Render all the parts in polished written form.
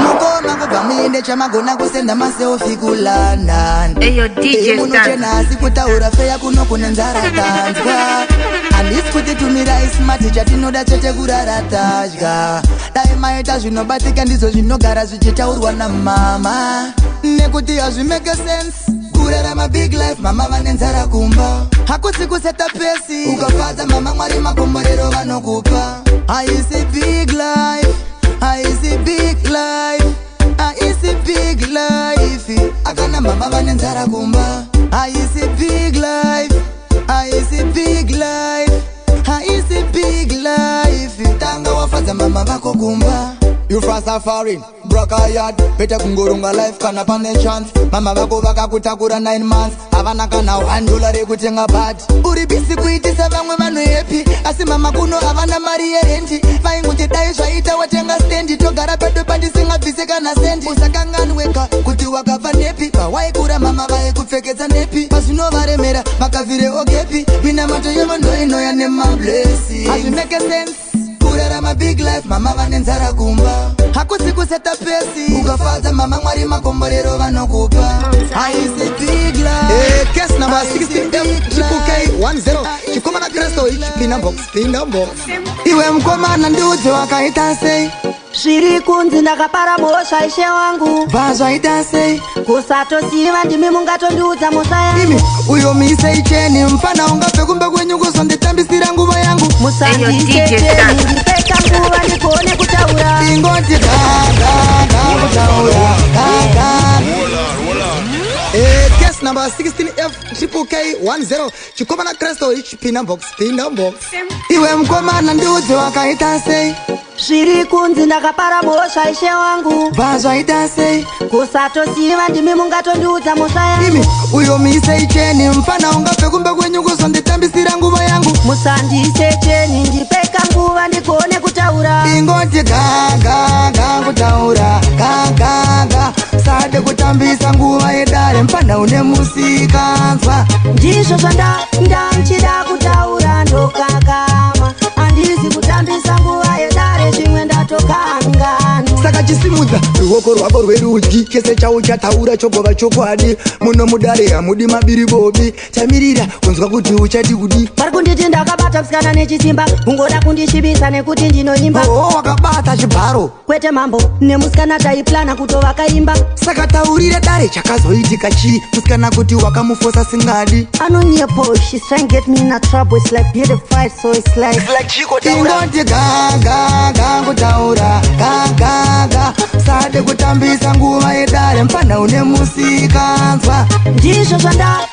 Mukoma kubaminde chamagona kusenda maselfie kulana. Eyo DJ Munochena sikutaura feya kuno kunenzara kanzwa. Andisi kuti tumira ismati chatinoda chete kuraratajga. Dai maita zvinobatika ndizo zvinogara zvichitaurwa na mama. Nekuti hazvimeke sense kurarama big life mama vanenzara kumba. Hakusi kuseta pesi ukafadza mama mwari makomborero vanokupa. Haisi big life, haisi big life, haisi big life. Akana mama vanenzara kumba. Haisi big life, haisi big life, haisi big life. Tanga wafadza mama vako kumba. You from safari, broke a yard, better kungurunga life kana pane chance. Mama vako vakakutakura 9 months, havana kana $1 kutenga bad. Uri busy kuitisa vamwe vanu happy, asi mama kuno havana mari yerenti. Vainguti dai zvaita watenga stendi, togara pedo pandisingabvise kana sendi. Usakanganweka kuti wakabva nepi, pawaikura mama vaikupfekedza nepi. Pazvinovaremera vakavhire ogepi, minamato yemondo inoya nemablesi. Hazvimeke sense kurarama big life mama vanenzara kumba. Hakusi kuseta pesi ukafadza mama mwari makomborero vanokupa. Haisi big life. Case number 16 K10 chikomana Kristo ichipinda box. Iwe mkomana ndiudze wakaita sei. Zviri kunzi ndakapara bosha ishe wangu. Vazvaita sei. Kusatosiva ndimi mungatondiudza musaya. Imi uyo mise icheni mpana ungabve kumbe kwenyu kuzonditambisira nguva yangu. Musandisecheni ndipeka nguva ndikone kutaura. Ingoti gaga kutaura gaga. Case number 16 K10 chikomana Kristo ichipinda box. Iwe mkomana ndiudze wakaita sei. Zviri kunzi ndakapara bosha ishe wangu. Vazvaita sei. Kusatosiva ndimi mungatondiudza musaya. Imi uyo mise icheni mpana ungabve kumbe kwenyu kuzonditambisira nguva yangu. Musandisecheni ndipeka nguva ndikone kutaura. Ingoti gaga kutaura gaga. Sade kutambisa nguva yedare mpana une musikanzwa. Ndizvo ndanchida kutaura ndokakama. Handisi kutambisa nguva yedare zvimwe ndatokangana. Saka chisimudza ruoko rwako rwerudyi, chese chau chataura chogova chokwadi. Muno mudare hamudi mabiri bobi, tamirira kunzwa kuti uchati kudi. Vari kunditi ndakabata musikana nechisimba, ungoda kundishibisa nekuti ndinoimba. Wakabata chibharo kwete mambo nemusikana taiplana kutovakaimba. Saka taurire dare chakazoitika chii, musikana kuti wakamufosa singadi. Anonyepo, she's trying to get me in a trouble. It's like beautified, so it's like Chico taura. Ingoti gaga kutaura gaga. Sade kutambisa nguva yedare mpana une musikanzwa. Ndizvo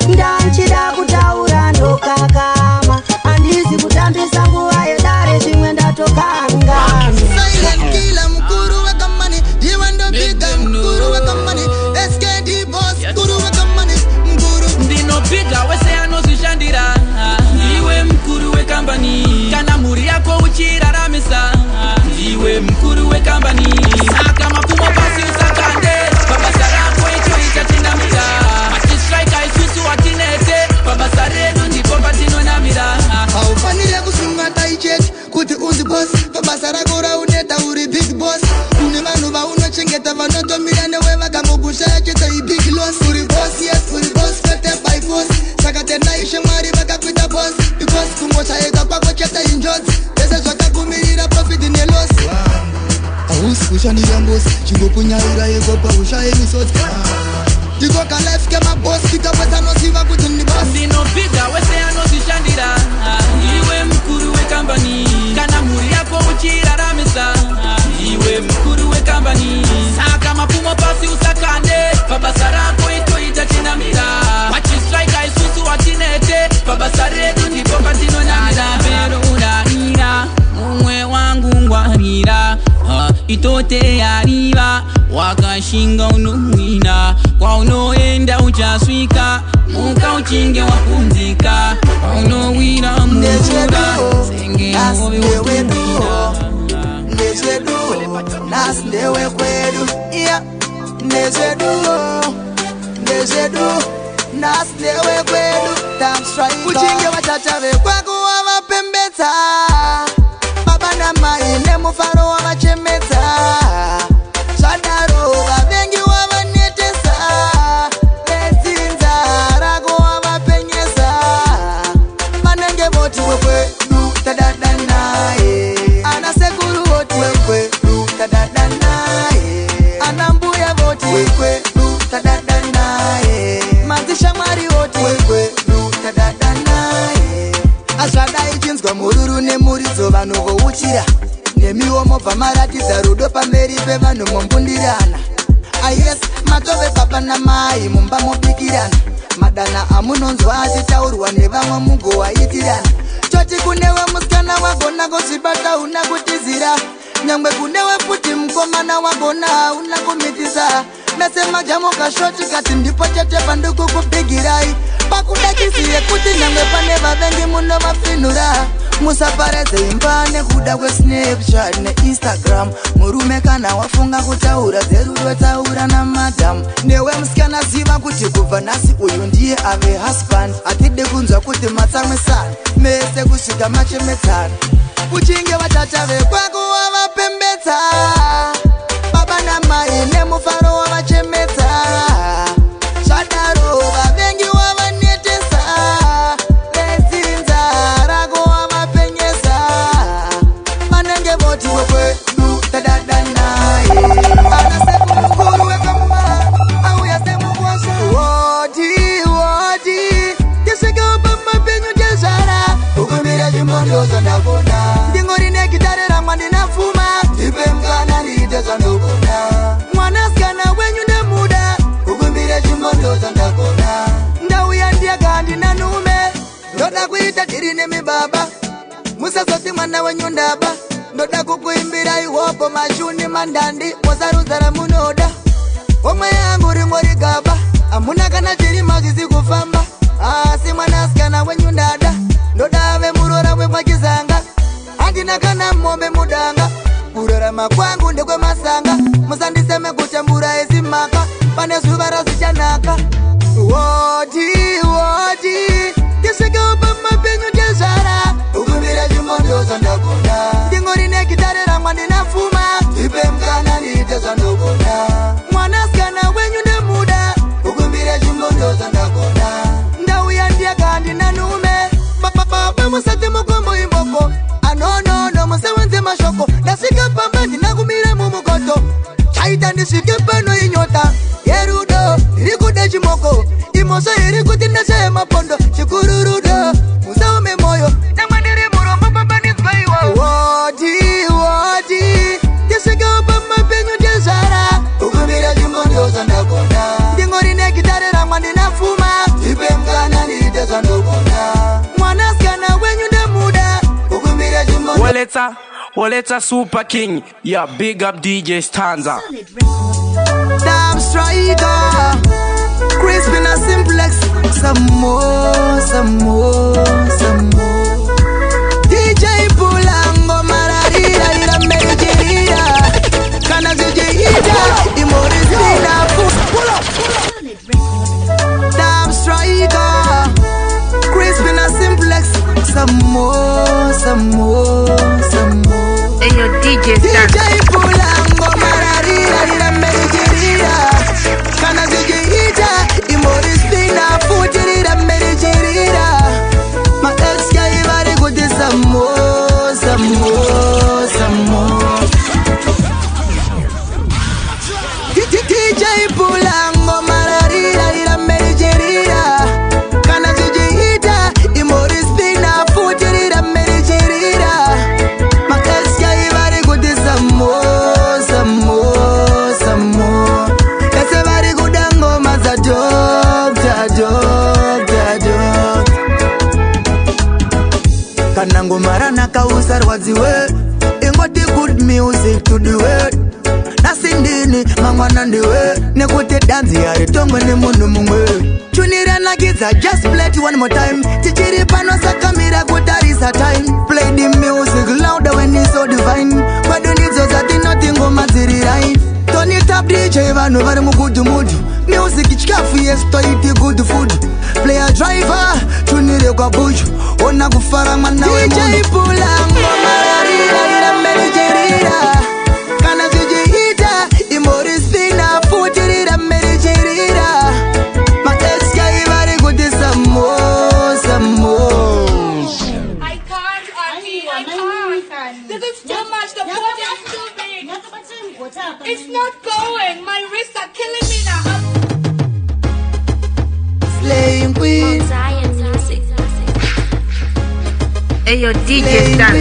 ndanchida kutaura ndokakama. Handisi kutambisa nguva yedare zvimwe ndatokangana. Silent killer mkuru weka money, jiwa ndo biga mkuru weka money. SKD boss mkuru weka money mkuru. Ndino biga wese anozvishandira. Iwe mkuru wekambani, kana muri yako uchiraramisa. Iwe mkuru wekambani, saka mapumo pasi usakande. Babasa rako icho ichatinamira. Machistrika isusu watinete. Babasa redu ndipo patinonamira. Haufanire kusunga taicheti kuti uzi boss. Babasa rako rauneta uri big boss. Une vanhu vaunochengeta vanotomira newe vakamugushaya chete big loss. Uri boss, yes uri boss, kwete by force. Saka tena ishe mwari vakakuita boss. Because kungoshayeka kwako chete injodzi. Pese zvakakumirira profit neloss. Hausi kushandira ngosi, chingopunyaira ikokwa ushaye misodzi. Tikoka life kema boss, tikapwesa nosiva kuti ndi boss. Ndino biga wese anozvishandira. Iwe mkuru wekambani, kana muri yako uchiraramisa. Iwe mkuru wekambani, saka mapumo pasi usakande. Babasa rako ito itatinamira. Machistrika isusu watinete. Babasa redu ndipo patinonamira. Verudanira, umwe wangu ngwarira. Itote yariva, wakashinga unuwina. Kwa unoenda uchaswika, muka uchinge wakunzika. Kwa unowira mura, senge uwe utuwina. Nezedu, nasndewe kwedu. Nezedu, nasndewe kwedu. Damn strike. Uchinge wachachave kwako wamapembeta. Baba na mai nemufaro wamachemeta. muridzo vanhu vouchira nemiwo mobva maratidza rudo pamberi pevanhu mombundirana. Yes, matove papa namai mumba mobikirana. Madana amunonzwa achitaurwa nevamwe mugowaitirana. Choti kunewe musikana wagona kuzvibata una kutizira. Nyangwe kunewe futi mukomana wagona una kumitisa. Mese majamo kashoti kati ndipo chete panduku kubigirai. Pakudakisiye kuti nyangwe pane vavengi muno mafinura. Musaparedze imba nekuda kwe-Snapchat ne-Instagram. Murume kana wafunga kutaura zerudo taura na madam. Newe musikana ziva kuti kubva nhasi uyu ndiye ave husband. Atide kunzwa kuti matsamwisana mese kusvika machemetsana. Uchinge vatata vekwako wavapembedza. Baba namai nemufaro wavachemetsa. Zvadaro vavengi wavanetesa. Lezinza rako wavapenyesa. Vanenge voti wekwedu tadada naye. Ana sekumukuru wekamba auya semukwasha. Wodi tisvika upa mapenyu tezvara. Ukumbira chimondozvo ndakona. Ndingori negitare ramwa ndinapfuma. Ipe mukana ndiite zvandokona. Mwanasikana wenyu ndemuda. Ukumbira chimondozvo ndakona. Ndauya ndiega ndina nume. Ndoda kuita tiri nemibaba. Musazoti mwana wenyu ndaba. Ndoda kukuimbira ihopo mashuni mandandi. Musarudza ramunoda. Omwe yangu ringori gaba. Amuna kana chiri mazvizi kufamba. Asi mwanasikana wenyu ndada. Ndoda ave murora wemwachizanga. Handina kana mombe mudanga. Kurarama kwangu ndekwe masanga. Musandiseme kutambura ezimaka. Pane zuva razichanaka. Wodi tisvike upa mapenyu tezvara. Ukumbira chimondozvo ndakona. Ndingori negitare ramwa ndinapfuma. Ipe mukana ndiite zvandokona. Mwanasikana wenyu ndemuda. Ukumbira chimondozvo ndakona. Ndauya ndiega ndina nume. Baba musati mukombo imboko. Anono musewenze mashoko. Ndasvika pamba ndinakumira mumukoto. Chaita ndisvike pano inyota yerudo iri kude chimoko. Imoso iri kuti ndashaye mapondo. Chikuru rudo musaume moyo. Namwe ndiri murombo pambanidzwa iwo. Wodi tisvike upa mapenyu tezvara. Ukumbira chimondozvo ndakona. Ndingori negitare ramwa ndinapfuma. Ipe mukana ndiite zvandokona. Mwanasikana wenyu ndemuda. Ukumbira chimondozvo. Well, it's a super king. Yeah, big up DJ Stanza. Damn striker. Crispy and simplex. Some more. DJ Pulango Mararira ira Mediterira. Kana zijeida imorizina. Pull up. Damn striker. Crispy and simplex. Some more. And your DJ Stanza. DJ Pulango Mararira ira Mediterira. Kana zijeida imorizina. Futirira Mediterira. My ex guy vari good some more. DJ Pulango Mararira ira Mediterira. Kana zijeida imorizina. Futirira Mediterira. My ex guy vari good some more. That's a very good angoma za dog. Kana ngomara nakausarwadziwe. Ingoti good music to the world. Nasindini mangwana ndiwe. Nekuti danzi yari tongwe ni munhu mumwe. Tunira nakidza just play it one more time. Tichiri pano sakamira kutarisa time. Play the music louder when it's so divine. Bado ndidzo zati nothing ngoma dziri right. Tony tap DJ vanhu vari mugudu mudu. Music chikafu yes toiti good food. Play a driver tunire kwa buju. Ona kufara mwana we mundu. DJ Pulango Mararira ira Mediterira. Kana zijeida imorizina. Futirira Mediterira. My ex guy vari good some more. I can't, Auntie, I can't. This is too much. The body is too big. It's not going. My wrists are killing me now. Slaying queen. Zion Music. Eyo DJ Stan.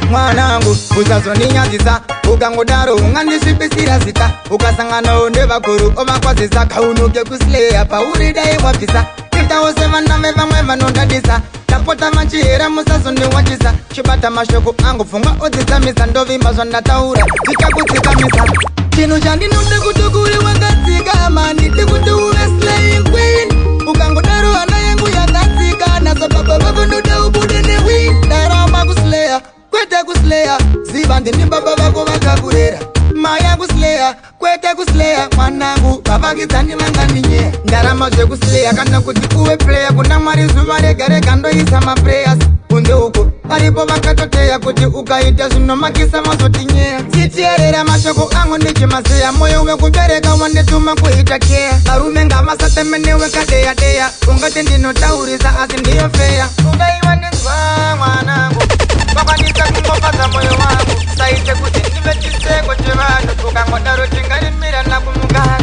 Mwanangu usazoninyadzisa ukangodaro ungandisvipisira zita ukasanganawo ndevakuru ovakwazisa kaunuke kusileya pauri dai wabvisa itaose vaname vamwe vanondadisa tapota machihera musazondiwachisa chibata mashoko angu pfungwa odzitsamisa ndovimba zvandataura zvichakutsikamisa chinhu chandinode kuti kuri wakatsikama nditi kuti uve slaying queen ukangodaro hana yangu yakatsikana sababa vako ndoda ubude newin darama kusileya kwete kusileya ziva ndini baba vako vakakurera maya kusileya kwete kusileya mwanangu vavakidzani vanganinye ndarama zvekusileya kana kuti uve player kuna mwari zuva rega rega ndoisa maprayers kunze uko paripo vakatoteya kuti ukaita zvinomakisa mazotinyeya chitierera mashoko angu ndichimaseya moyo wekubereka wandituma kuita keya varume ngavasatemenewe kadeya deya ungati ndinotaurisa asi ndiyo feya ungaiwa ndinzwa mwanangu vakwanisa kungopata moyo wangu saite kuti ndive chisengo chevanhu ukangodaro tingarimira nakumugana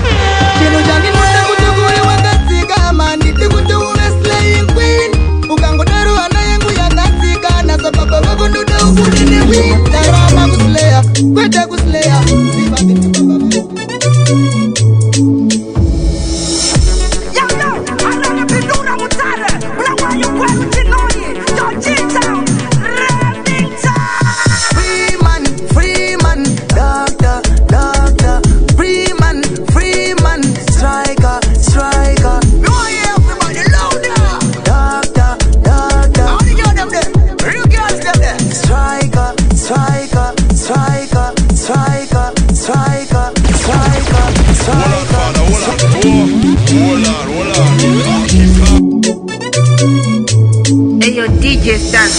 chinhu chandinoda kuti kuri wakatsikama nditi kuti uve slaying queen ukangodaro hana yangu yakatsikana sababa vako ndoda ubude newin darama kusileya kwete kusileya ziva ndini baba Eyo DJ Stan.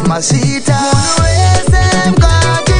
Masita wese mkati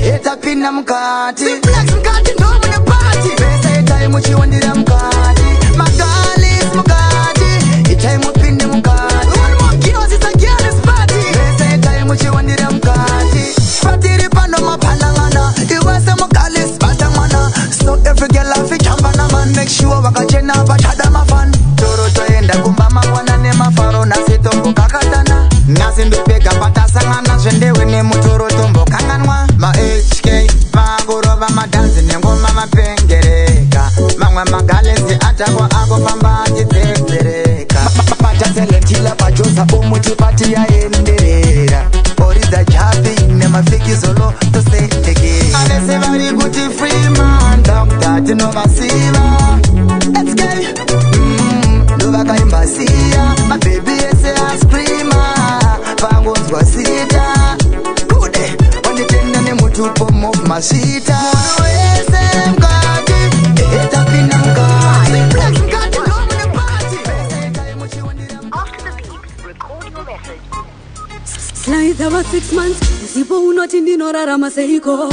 eta pina mkati flex mkati ndo mwenye party pesa itaimu chiwandira mkati magalis mkati itaimu pinde mkati one more kilos is a girl's party pesa itaimu chiwandira mkati patiri pano mapalangana iwase magalis batangana so every girl afi chambana man make sure wakachena bachada mafan toro toenda kumbama wana ne mafaro na sitombo kakatana nasi ndopega patasangana zvendewe nemutoro tombo kanganwa ma-HK vangorova madanzi nengoma mapengereka mamwe magalezi atakwa akofamba achitsepereka pataselentila pajosa umuti pati yaenderera oridza chapi nemafikizolo tosetekera alese vari kuti freeman dokta tinovasiva HK ndovakaimbasiya mabhebi ese ascreama pangonzwa sita kude wanditenda nemutupo masita moyo wese mkati etapinda mkati flex mkati ndomune party After the beep, record your message. Slides over 6 months usipo unoti ndinorarama seiko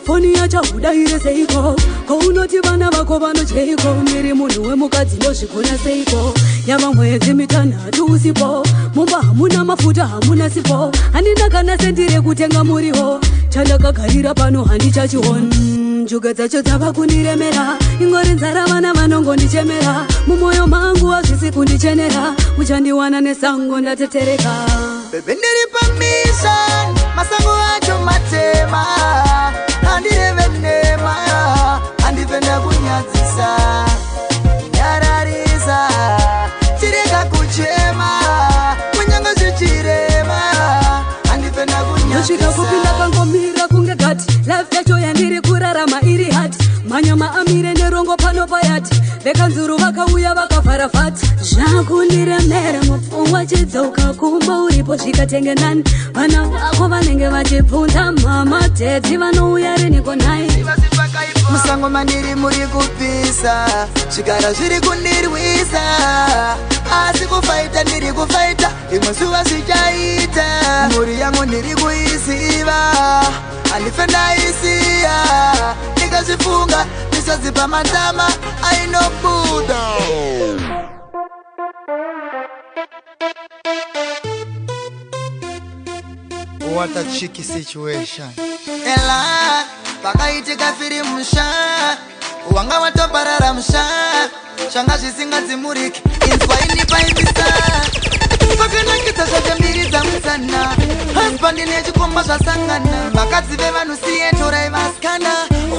foni yacha udaire seiko ko unoti vana vako vanocheiko miri munhu wemukadzi ndozvikona seiko yava mwedzi mitanhatu usipo mumba hamuna mafuta hamuna sipo handina kana sendi rekutenga muriwo chandakagarira pano handichachiona njuga dzacho dzava kundiremera ingori nzara vana vanongondichemera mumwoyo mangu hazvisi kundichenera uchandiwana nesango ndatetereka bebe ndiri pamishan masango acho matema handireve nema handipenda kunyadzisa nyararisa tirega kuchema kunyanga zvichirema handipenda kunyadzisa nosvika kupinda kangomira kunge gati life yacho yandiri kurarama iri hati manyama amire nerongo pano payati vekanzuru vakauya vakafarafata zvakundiremera mupfungwa chidzoka kumba uripo zvikatenge nani vana vako vanenge vachibvunza mama tedzi vanouya riniko nai musango mandiri muri kupisa zvikara zviri kundirwisa asi kufaita ndiri kufaita imwe zuva zvichaita mhuri yangu ndiri kuisiva handife ndaisiya ndikazvifunga misodzi pamatama ainobuda What a tricky situation. ela pakaitika firi musha wanga watoparara musha shanga zvisingadzimuriki inzwa inipaimisa pakanakidza zvachambiri dzamusana hasbandi nechikomba zvasangana vakadzi vevanhu siye torai vasikana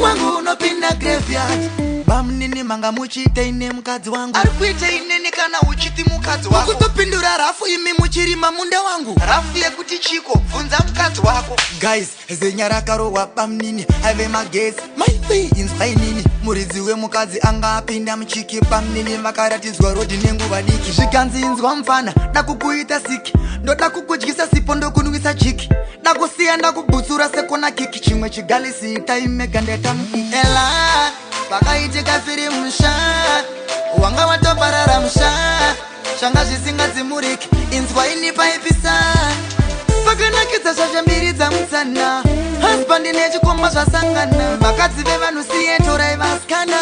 wangu unopinda graveyard bamnini manga muchiiteine mukadzi wangu ari kuiteineni kana uchiti mukadzi wako kutopindura rafu imi muchirima munda wangu rafu yekuti chiko bvunza mukadzi wako guys zenyara karohwa bamnini ave magesi maifi inzwainini muridzi wemukadzi anga apinda muchiki bamnini vakaratidzwa rodhi nenguva diki zvikanzinzwa mufana dakukuita siki ndoda kukudyisa sipo ndokunwisa jiki dakusiya ndakubhutsura sekona kiki chimwe chigalisi taimega ndetamuiki ela pakaitika firi musha wanga watoparara musha shanga zvisingadzimuriki inzwa inipaipisa pakanakidza zvachambiri dzamusana hasbandi nechikomba zvasangana vakadzi vevanhu siye torai vasikana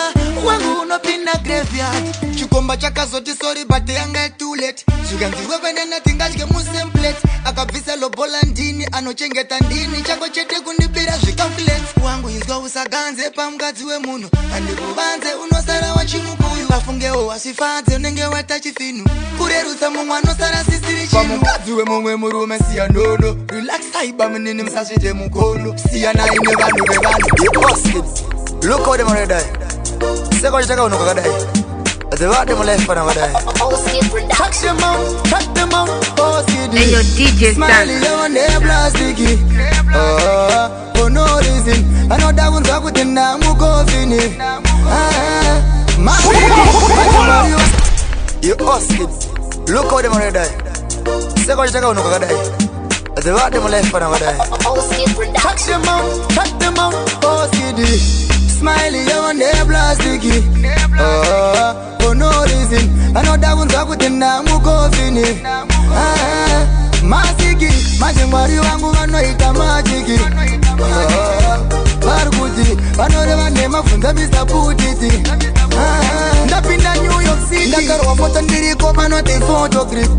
wangu unopinda graveyard chikomba chakazoti sorry but yanga too late zvikanziwe venena tingadye musemplate akabvisa lobola ndini anochengeta ndini chako chete kundibira zvikamplate wangu izwa usaganze pamukadzi wemunhu handikuvanze unosara wachimukuyu vafungewo wasifadze unenge waita chifinu kurerutsa mumwe anosara sisiri chinu pamukadzi wemumwe murume siya ndono relaxai bamunini musasvite mukono siyanai nevanhu vevanhu look how them already die seko chitakaunhuka kadai dzevade mulife pana vadai touch them out Hey, yo, DJ smiley on the plastic for no reason anoda kunzwa kuti ndamukofini you oskids look how them already die seko chitakaunhuka kadai dzevade mulife pana vadai touch them out oskidi smiley on the plastic for no reason anoda kunzwa kuti ndamukofini masiki machimwari vangu vanoita majiki vari kuti vanoreva nemabvunza mr putiti ndapinda new york city ndakarwa foto ndiriko panoti photograph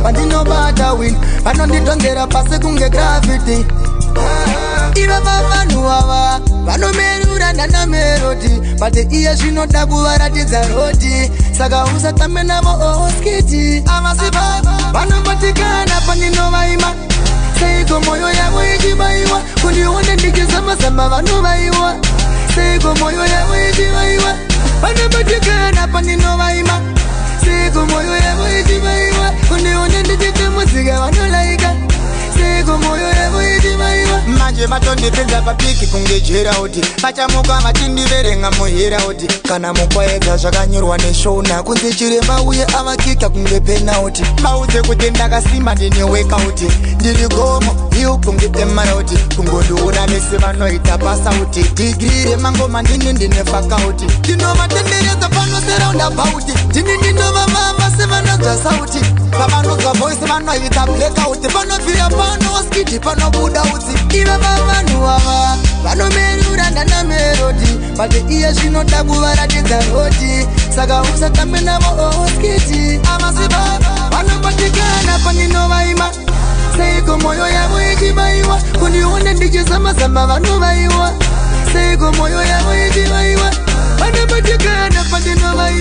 pandinobata win vanondidonzera pasi kunge gravity iva vavanhu ava vanomerura nanamerodi bate iye zvinoda kuvaratidza rodi saka usatambe navo oskiti avasiva vanombatikana pandinovaima seiko mwoyo yavo ichivaiwa kundione ndikizamazama vanovaiwa seiko mwoyo yavo ichivaiwa vanombatikana pandinovaima seiko mwoyo yavo ichivaiwa kundione ndichitemuzika vanolaika seiko mwoyo yavo ichivaiwa manje vatondipinza papiki kunge jerauti vachamuka vachindiverenga muherauti kana mukwaedza zvakanyorwa neshona kunze chiremba uye avakika kunge penauti maudze kuti ndakasimba ndine wekauti ndiri gomo iu kunge temarauti kungondiona vese vanoita pasauti digiri remangoma ndini ndine fakauti ndinovatenderedza panoseraunda bauti ndini ndinovavava sevanonzwa sauti pavanonzwa voisi vanoita blackout panobvira pano oskiti panobuda utsi iva vavanhu ava vanomerura ndanamerodi bate iye zvinoda kuvaratidza rodi saka usatambe navo oskiti avasiva vanombatikana pandinovaima seiko mwoyo yavo ichivaiwa kundione ndichizamazama vanovaiwa seiko mwoyo yavo ichivaiwa vanombatikana pandinovaima